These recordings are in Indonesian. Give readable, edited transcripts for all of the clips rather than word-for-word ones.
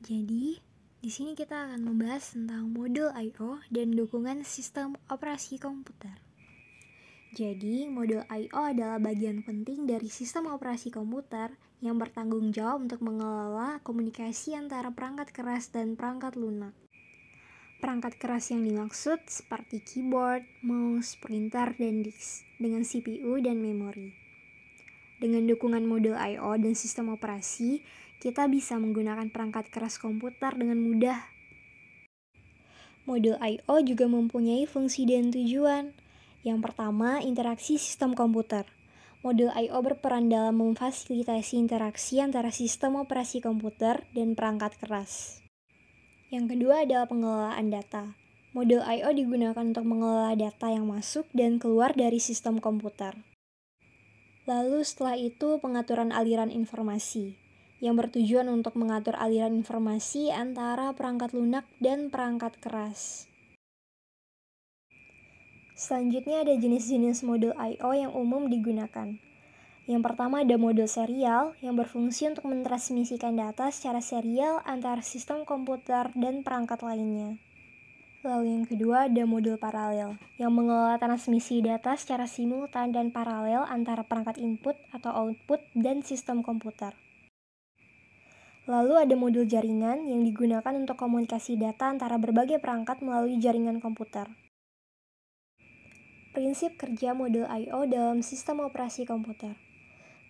Jadi, di sini kita akan membahas tentang modul I/O dan dukungan sistem operasi komputer. Jadi, modul I/O adalah bagian penting dari sistem operasi komputer yang bertanggung jawab untuk mengelola komunikasi antara perangkat keras dan perangkat lunak. Perangkat keras yang dimaksud seperti keyboard, mouse, printer, dan disk dengan CPU dan memori. Dengan dukungan modul I/O dan sistem operasi, kita bisa menggunakan perangkat keras komputer dengan mudah. Modul I/O juga mempunyai fungsi dan tujuan. Yang pertama, interaksi sistem komputer. Modul I/O berperan dalam memfasilitasi interaksi antara sistem operasi komputer dan perangkat keras. Yang kedua adalah pengelolaan data. Modul I/O digunakan untuk mengelola data yang masuk dan keluar dari sistem komputer. Lalu setelah itu pengaturan aliran informasi, yang bertujuan untuk mengatur aliran informasi antara perangkat lunak dan perangkat keras. Selanjutnya ada jenis-jenis modul I/O yang umum digunakan. Yang pertama ada modul serial yang berfungsi untuk mentransmisikan data secara serial antara sistem komputer dan perangkat lainnya. Lalu yang kedua ada modul paralel yang mengelola transmisi data secara simultan dan paralel antara perangkat input atau output dan sistem komputer. Lalu ada modul jaringan yang digunakan untuk komunikasi data antara berbagai perangkat melalui jaringan komputer. Prinsip kerja modul I/O dalam sistem operasi komputer.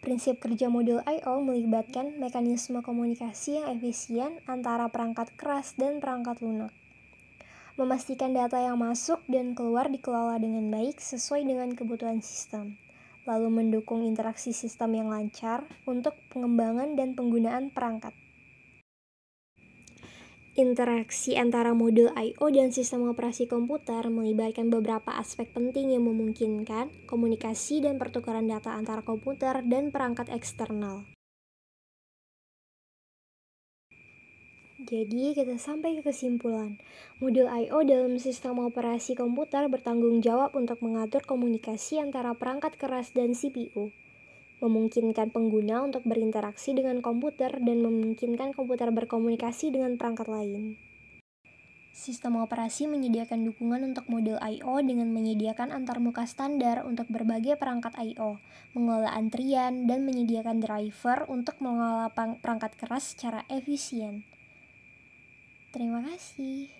Prinsip kerja modul I/O melibatkan mekanisme komunikasi yang efisien antara perangkat keras dan perangkat lunak. Memastikan data yang masuk dan keluar dikelola dengan baik sesuai dengan kebutuhan sistem. Lalu mendukung interaksi sistem yang lancar untuk pengembangan dan penggunaan perangkat. Interaksi antara modul I/O dan sistem operasi komputer melibatkan beberapa aspek penting yang memungkinkan komunikasi dan pertukaran data antara komputer dan perangkat eksternal. Jadi, kita sampai ke kesimpulan. Modul I/O dalam sistem operasi komputer bertanggung jawab untuk mengatur komunikasi antara perangkat keras dan CPU. Memungkinkan pengguna untuk berinteraksi dengan komputer dan memungkinkan komputer berkomunikasi dengan perangkat lain. Sistem operasi menyediakan dukungan untuk modul I/O dengan menyediakan antarmuka standar untuk berbagai perangkat I/O, mengelola antrian, dan menyediakan driver untuk mengelola perangkat keras secara efisien. Terima kasih.